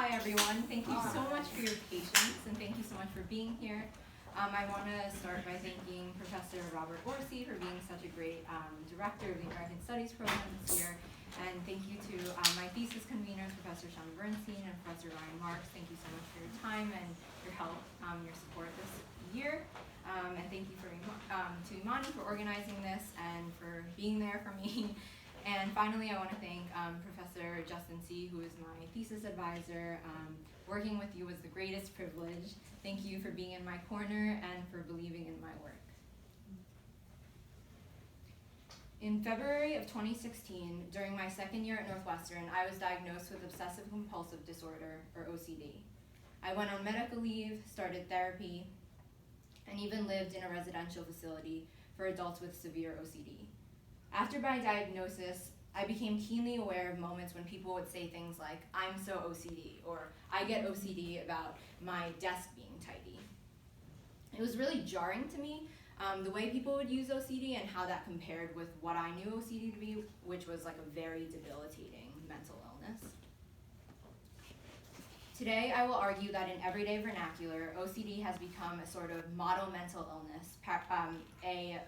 Hi everyone, thank you so much for your patience and thank you so much for being here. I want to start by thanking Professor Robert Orsi for being such a great director of the American Studies program this year. And thank you to my thesis conveners, Professor Sean Bernstein and Professor Ryan Marks. Thank you so much for your time and your help, your support this year. And thank you to Imani for organizing this and for being there for me. And finally, I want to thank Professor Justin C., who is my thesis advisor. Working with you was the greatest privilege. Thank you for being in my corner and for believing in my work. In February of 2016, during my second year at Northwestern, I was diagnosed with Obsessive-Compulsive Disorder, or OCD. I went on medical leave, started therapy, and even lived in a residential facility for adults with severe OCD. After my diagnosis, I became keenly aware of moments when people would say things like, "I'm so OCD," or "I get OCD about my desk being tidy." It was really jarring to me, the way people would use OCD and how that compared with what I knew OCD to be, which was like a very debilitating mental illness. Today, I will argue that in everyday vernacular, OCD has become a sort of model mental illness, a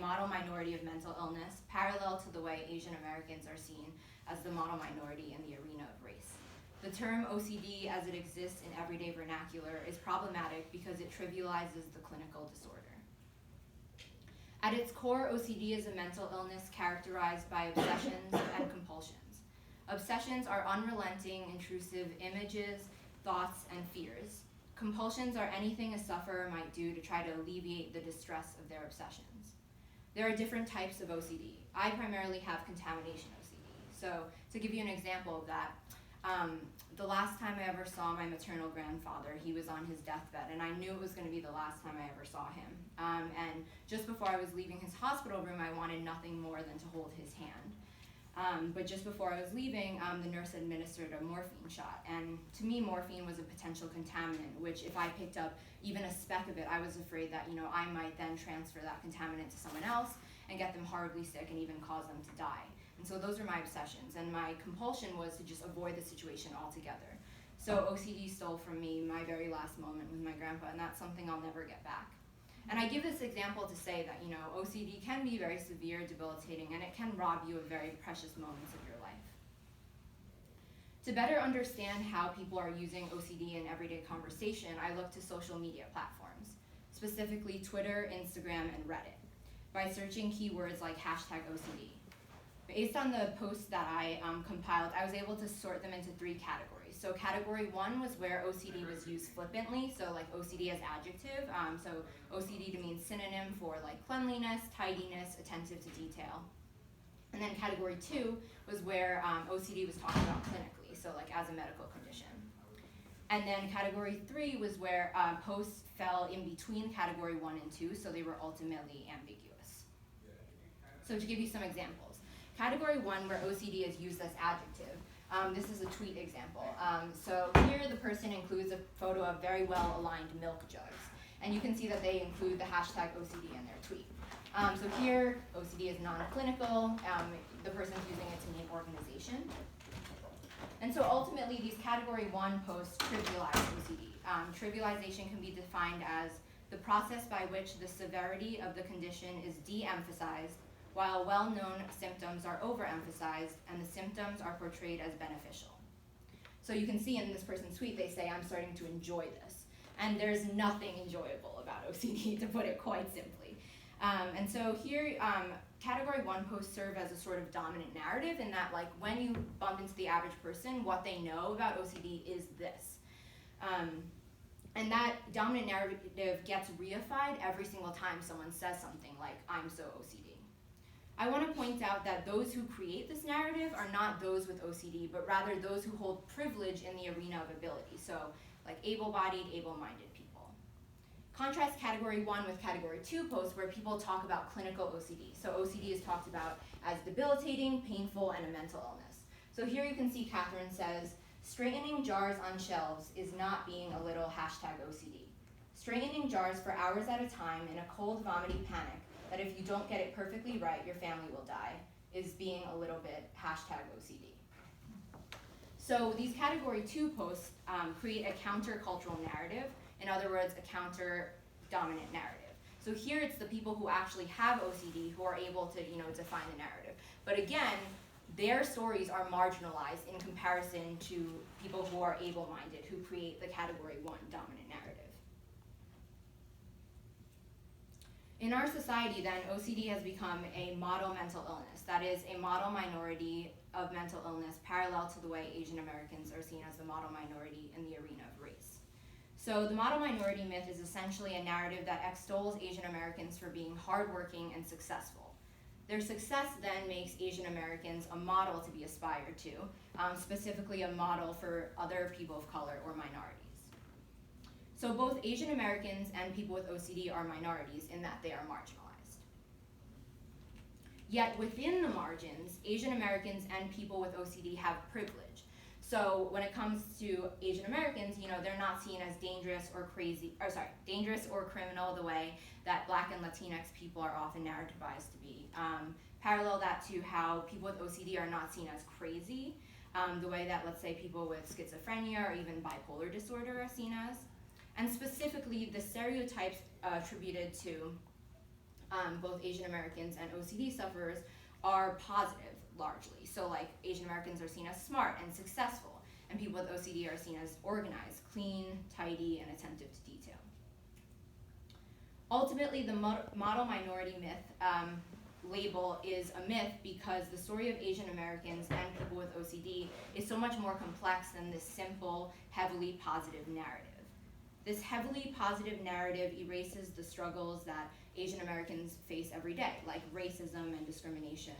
model minority of mental illness, parallel to the way Asian Americans are seen as the model minority in the arena of race. The term OCD as it exists in everyday vernacular is problematic because it trivializes the clinical disorder. At its core, OCD is a mental illness characterized by obsessions and compulsions. Obsessions are unrelenting, intrusive images, thoughts, and fears. Compulsions are anything a sufferer might do to try to alleviate the distress of their obsessions. There are different types of OCD. I primarily have contamination OCD. So to give you an example of that, the last time I ever saw my maternal grandfather, he was on his deathbed, and I knew it was going to be the last time I ever saw him. And just before I was leaving his hospital room, I wanted nothing more than to hold his hand. But just before I was leaving, the nurse administered a morphine shot. And to me, morphine was a potential contaminant, which if I picked up even a speck of it, I was afraid that I might then transfer that contaminant to someone else and get them horribly sick and even cause them to die. And so those are my obsessions. And my compulsion was to just avoid the situation altogether. So OCD stole from me my very last moment with my grandpa, and that's something I'll never get back. And I give this example to say that, OCD can be very severe, debilitating, and it can rob you of very precious moments of your life. To better understand how people are using OCD in everyday conversation, I look to social media platforms, specifically Twitter, Instagram, and Reddit, by searching keywords like #OCD. Based on the posts that I compiled, I was able to sort them into 3 categories. So category 1 was where OCD was used flippantly, so like OCD as adjective, so OCD to mean synonym for like cleanliness, tidiness, attentive to detail. And then category 2 was where OCD was talked about clinically, so like as a medical condition. And then category 3 was where posts fell in between category 1 and 2, so they were ultimately ambiguous. So to give you some examples, category 1 where OCD is used as adjective, this is a tweet example. So here the person includes a photo of very well-aligned milk jugs. And you can see that they include the #OCD in their tweet. So here, OCD is non-clinical. The person's using it to mean organization. And so ultimately, these category 1 posts trivialize OCD. Trivialization can be defined as the process by which the severity of the condition is de-emphasized, while well-known symptoms are overemphasized and the symptoms are portrayed as beneficial. So you can see in this person's tweet, they say, "I'm starting to enjoy this." And there's nothing enjoyable about OCD, to put it quite simply. And so here, category 1 posts serve as a sort of dominant narrative in that, like, when you bump into the average person, what they know about OCD is this. And that dominant narrative gets reified every single time someone says something like, "I'm so OCD." I want to point out that those who create this narrative are not those with OCD, but rather those who hold privilege in the arena of ability, so like able-bodied, able-minded people. Contrast category 1 with category 2 posts where people talk about clinical OCD. So OCD is talked about as debilitating, painful, and a mental illness. So here you can see Catherine says, "Straightening jars on shelves is not being a little #OCD. Straightening jars for hours at a time in a cold, vomiting panic that if you don't get it perfectly right, your family will die, is being a little bit #OCD. So these category 2 posts create a countercultural narrative, in other words, a counter-dominant narrative. So here it's the people who actually have OCD who are able to, define the narrative. But again, their stories are marginalized in comparison to people who are able-minded, who create the category 1 dominant narrative. In our society, then, OCD has become a model mental illness. That is, a model minority of mental illness parallel to the way Asian Americans are seen as the model minority in the arena of race. So the model minority myth is essentially a narrative that extols Asian Americans for being hardworking and successful. Their success then makes Asian Americans a model to be aspired to, specifically a model for other people of color or minorities. So both Asian Americans and people with OCD are minorities in that they are marginalized. Yet within the margins, Asian Americans and people with OCD have privilege. So when it comes to Asian Americans, they're not seen as dangerous or criminal the way that Black and Latinx people are often narrativized to be. Parallel that to how people with OCD are not seen as crazy, the way that, let's say, people with schizophrenia or even bipolar disorder are seen as. And specifically, the stereotypes attributed to both Asian Americans and OCD sufferers are positive, largely. So like Asian Americans are seen as smart and successful, and people with OCD are seen as organized, clean, tidy, and attentive to detail. Ultimately, the model minority myth label is a myth because the story of Asian Americans and people with OCD is so much more complex than this simple, heavily positive narrative. This heavily positive narrative erases the struggles that Asian Americans face every day, like racism and discrimination.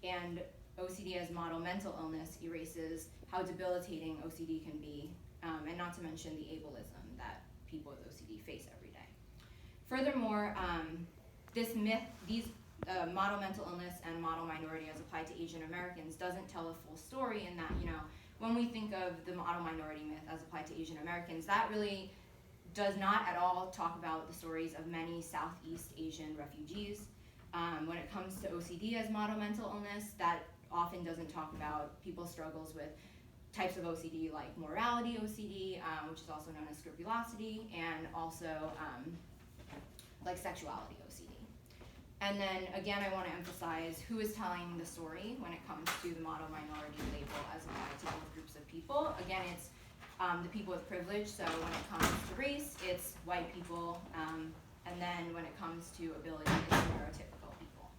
And OCD as model mental illness erases how debilitating OCD can be, and not to mention the ableism that people with OCD face every day. Furthermore, this myth, these model mental illness and model minority as applied to Asian Americans doesn't tell a full story in that, when we think of the model minority myth as applied to Asian Americans, that really does not at all talk about the stories of many Southeast Asian refugees. When it comes to OCD as model mental illness, that often doesn't talk about people's struggles with types of OCD like morality OCD, which is also known as scrupulosity, and also like sexuality OCD. And then again, I want to emphasize who is telling the story when it comes to the model minority label as applied to both groups of people. Again, it's the people with privilege, so when it comes to race, it's white people, and then when it comes to ability, it's neurotypical people.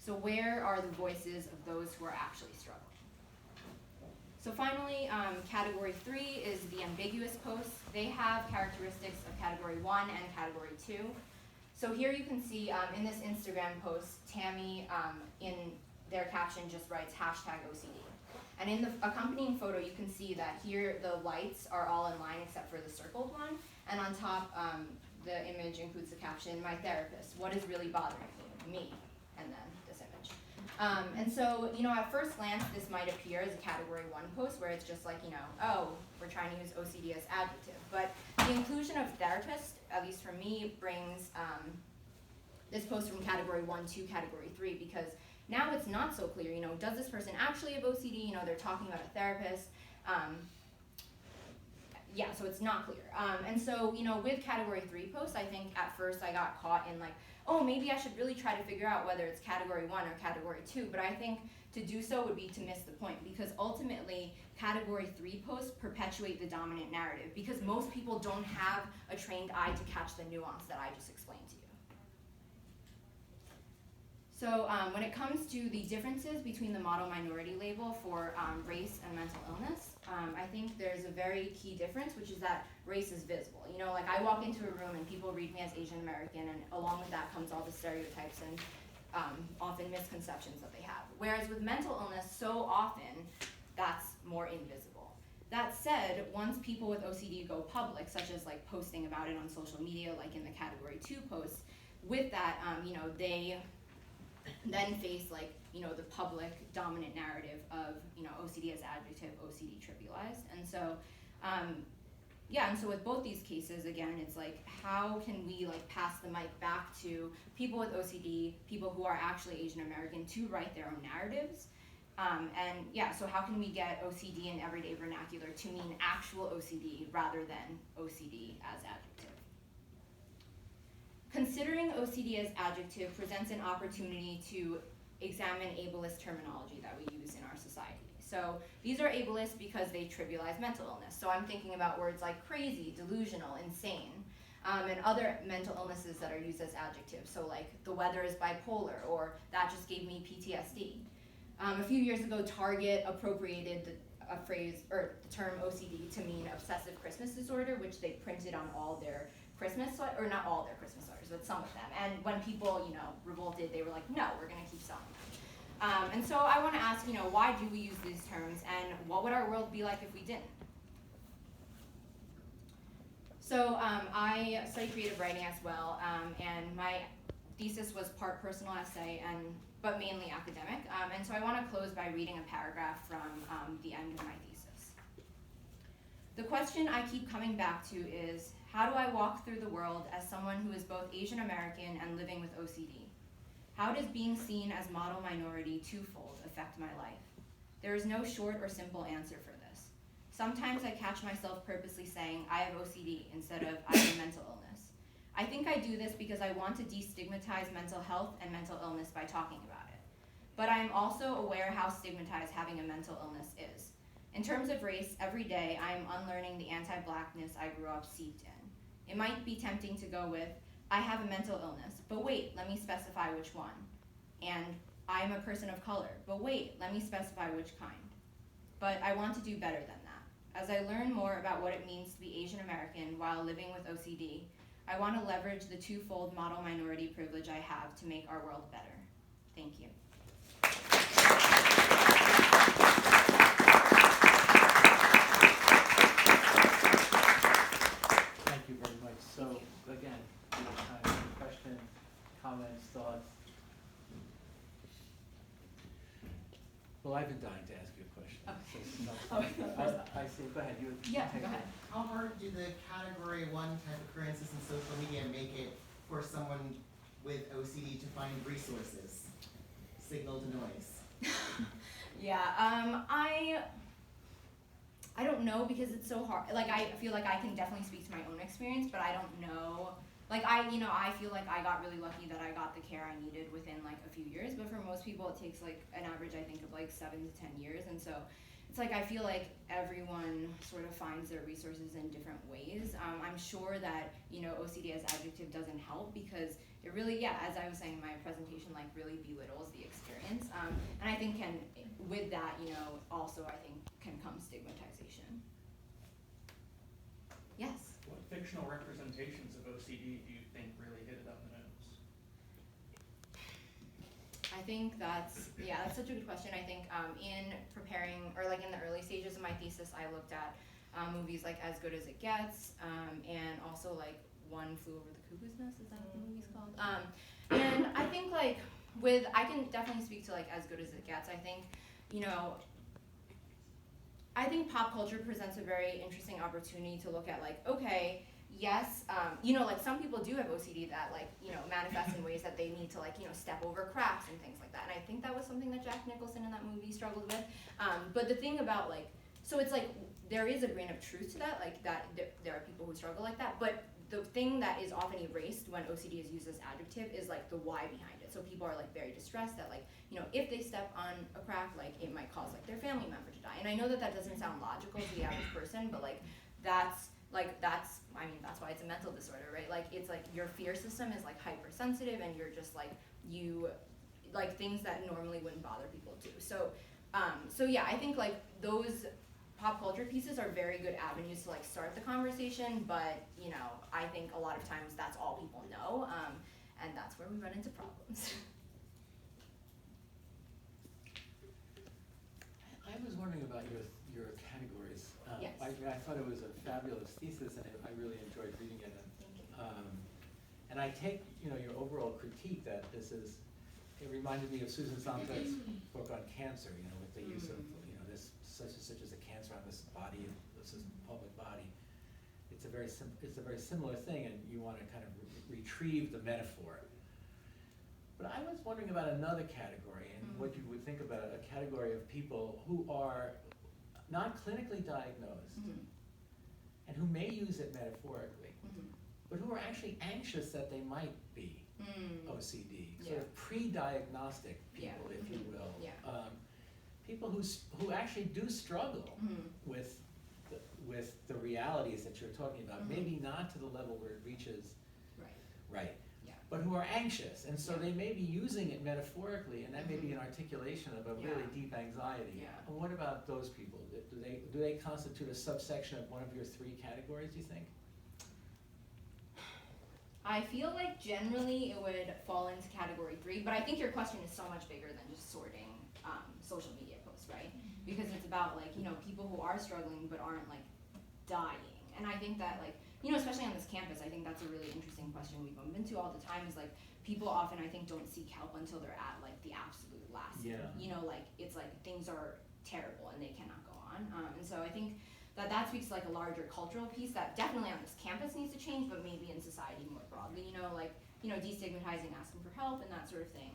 So where are the voices of those who are actually struggling? So finally, category 3 is the ambiguous posts. They have characteristics of category 1 and category 2. So here you can see in this Instagram post, Tammy in their caption just writes #OCD. And in the accompanying photo, you can see that here the lights are all in line except for the circled one. And on top, the image includes the caption, "My therapist, what is really bothering you? Me." And then this image. And so, at first glance, this might appear as a category 1 post where it's just like, oh, we're trying to use OCD as adjective. But the inclusion of therapist, at least for me, brings this post from category 1 to category 3 because now it's not so clear, does this person actually have OCD? They're talking about a therapist. So it's not clear. And so, with category 3 posts, I think at first I got caught in like, oh, maybe I should really try to figure out whether it's category 1 or category 2. But I think to do so would be to miss the point because ultimately category 3 posts perpetuate the dominant narrative because most people don't have a trained eye to catch the nuance that I just explained to you. So when it comes to the differences between the model minority label for race and mental illness, I think there's a very key difference, which is that race is visible. Like I walk into a room and people read me as Asian American, and along with that comes all the stereotypes and often misconceptions that they have. Whereas with mental illness, so often that's more invisible. That said, once people with OCD go public, such as like posting about it on social media, like in the category 2 posts, with that, they then face like, the public dominant narrative of, OCD as adjective, OCD trivialized. And so, and so with both these cases, again, it's like, how can we like pass the mic back to people with OCD, people who are actually Asian American to write their own narratives? And yeah, so how can we get OCD in everyday vernacular to mean actual OCD rather than OCD as adjective? Considering OCD as adjective presents an opportunity to examine ableist terminology that we use in our society. So these are ableist because they trivialize mental illness. So I'm thinking about words like crazy, delusional, insane, and other mental illnesses that are used as adjectives. So like the weather is bipolar, or that just gave me PTSD. A few years ago, Target appropriated a phrase, or the term OCD to mean obsessive Christmas disorder, which they printed on all their Christmas, or not all their Christmas sweaters, but some of them. And when people, revolted, they were like, no, we're gonna keep selling them. And so I wanna ask, why do we use these terms, and what would our world be like if we didn't? So I studied creative writing as well, and my thesis was part personal essay, but mainly academic. And so I wanna close by reading a paragraph from the end of my thesis. The question I keep coming back to is, how do I walk through the world as someone who is both Asian American and living with OCD? How does being seen as model minority twofold affect my life? There is no short or simple answer for this. Sometimes I catch myself purposely saying, I have OCD, instead of I have a mental illness. I think I do this because I want to destigmatize mental health and mental illness by talking about it. But I am also aware how stigmatized having a mental illness is. In terms of race, every day I am unlearning the anti-blackness I grew up steeped in. It might be tempting to go with, I have a mental illness, but wait, let me specify which one. And I am a person of color, but wait, let me specify which kind. But I want to do better than that. As I learn more about what it means to be Asian American while living with OCD, I want to leverage the twofold model minority privilege I have to make our world better. Thank you. Thank you very much. So again, we have time for questions, comments, thoughts. Well, I've been dying to ask you a question. I see. Go ahead. Yeah, go ahead. How hard do the category 1 type occurrences in social media make it for someone with OCD to find resources? Signal to noise. Yeah, I don't know, because it's so hard. Like, I feel like I can definitely speak to my own experience, but I don't know. Like, I feel like I got really lucky that I got the care I needed within like a few years, but for most people it takes like an average, I think, of like 7 to 10 years. And so it's like, I feel like everyone sort of finds their resources in different ways. I'm sure that, OCD as adjective doesn't help, because it really, as I was saying in my presentation, like really belittles the experience. And I think with that, also I think can come stigmatization. Yes? What fictional representations of OCD do you think really hit it on the nose? I think that's such a good question. I think in preparing, or like in the early stages of my thesis, I looked at movies like As Good as It Gets, and also like One Flew Over the Cuckoo's Nest, is that what the movie's called? And I think like I can definitely speak to like As Good as It Gets. I think, I think pop culture presents a very interesting opportunity to look at like, okay, yes, like some people do have OCD that like, manifests in ways that they need to like, step over cracks and things like that. And I think that was something that Jack Nicholson in that movie struggled with. But the thing about like, so it's like, there is a grain of truth to that, like that there are people who struggle like that, but the thing that is often erased when OCD is used as adjective is like the why behind it. So people are like very distressed that like, if they step on a crack, like it might cause like their family member to die. And I know that doesn't sound logical to the average person, but like that's why it's a mental disorder, right? Like it's like your fear system is like hypersensitive, and you're just like, things that normally wouldn't bother people do. So yeah, I think like those pop culture pieces are very good avenues to like start the conversation, but I think a lot of times that's all people know, and that's where we run into problems. I was wondering about your categories. Yes. I thought it was a fabulous thesis, and I really enjoyed reading it. Thank you. And I take your overall critique that it reminded me of Susan Sontag's book on cancer, with the use of this such as a cancer on this body, this is public body. It's a very similar thing, and you want to kind of retrieve the metaphor. But I was wondering about another category, and what you would think about a category of people who are not clinically diagnosed, and who may use it metaphorically, but who are actually anxious that they might be OCD, sort of pre-diagnostic people, if you will. People who actually do struggle with the realities that you're talking about, maybe not to the level where it reaches, but who are anxious, and so they may be using it metaphorically, and that may be an articulation of a really deep anxiety. And what about those people? Do they constitute a subsection of one of your three categories, do you think? I feel like generally it would fall into category 3, but I think your question is so much bigger than just sorting social media posts, right? Because it's about like, you know, people who are struggling but aren't like dying. And I think that like, you know, especially on this campus, I think that's a really interesting question we bump into all the time is like, people often I think don't seek help until they're at like the absolute last. You know, like it's like things are terrible and they cannot go on. And so I think that speaks to like a larger cultural piece that definitely on this campus needs to change, but maybe in society more broadly, you know, like, you know, destigmatizing asking for help and that sort of thing.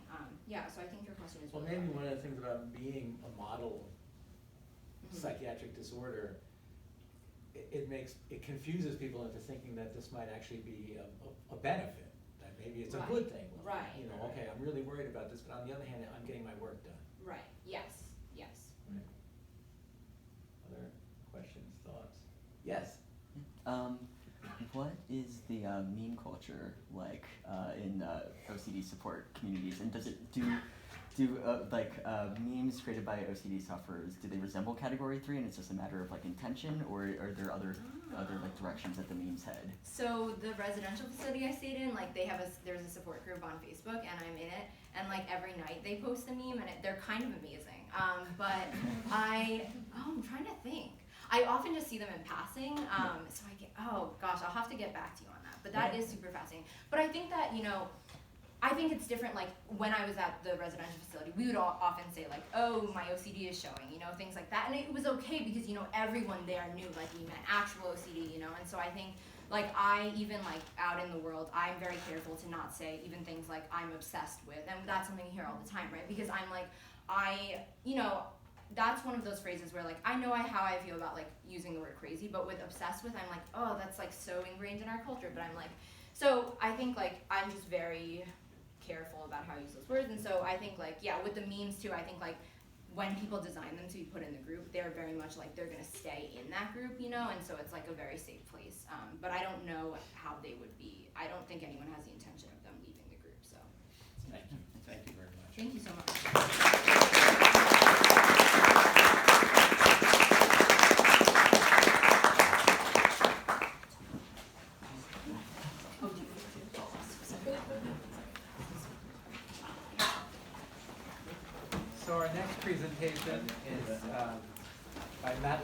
So I think your question is well, really maybe one of the things about being a model psychiatric disorder, it confuses people into thinking that this might actually be a benefit, that maybe it's a good thing. You know, okay, I'm really worried about this, but on the other hand, I'm getting my work done. Yes. Other questions, thoughts? Yes? What is the meme culture like in OCD support communities, and does it do memes created by OCD sufferers, do they resemble category 3 and it's just a matter of like intention, or are there other like directions that the memes head? So the residential facility I stayed in, like there's a support group on Facebook and I'm in it, and like every night they post a meme and they're kind of amazing. But I'm trying to think. I often just see them in passing, so oh gosh, I'll have to get back to you on that. But that is super fascinating. But I think that, you know, I think it's different, like when I was at the residential facility, we would often say like, oh, my OCD is showing, you know, things like that. And it was okay because, you know, everyone there knew like we meant actual OCD, you know. And so I think like I even like out in the world, I'm very careful to not say even things like I'm obsessed with. And that's something you hear all the time, right? Because I'm like, you know, that's one of those phrases where like I know how I feel about like using the word crazy, but with obsessed with, I'm like, oh, that's like so ingrained in our culture. But I'm like, so I think like I'm just very careful about how I use those words. And so I think like, yeah, with the memes too, I think like when people design them to be put in the group, they're very much like they're gonna stay in that group, you know, and so it's like a very safe place. But I don't know how they would be. I don't think anyone has the intention of them leaving the group, so. Thank you. Thank you very much. Thank you so much. So our next presentation is by Matt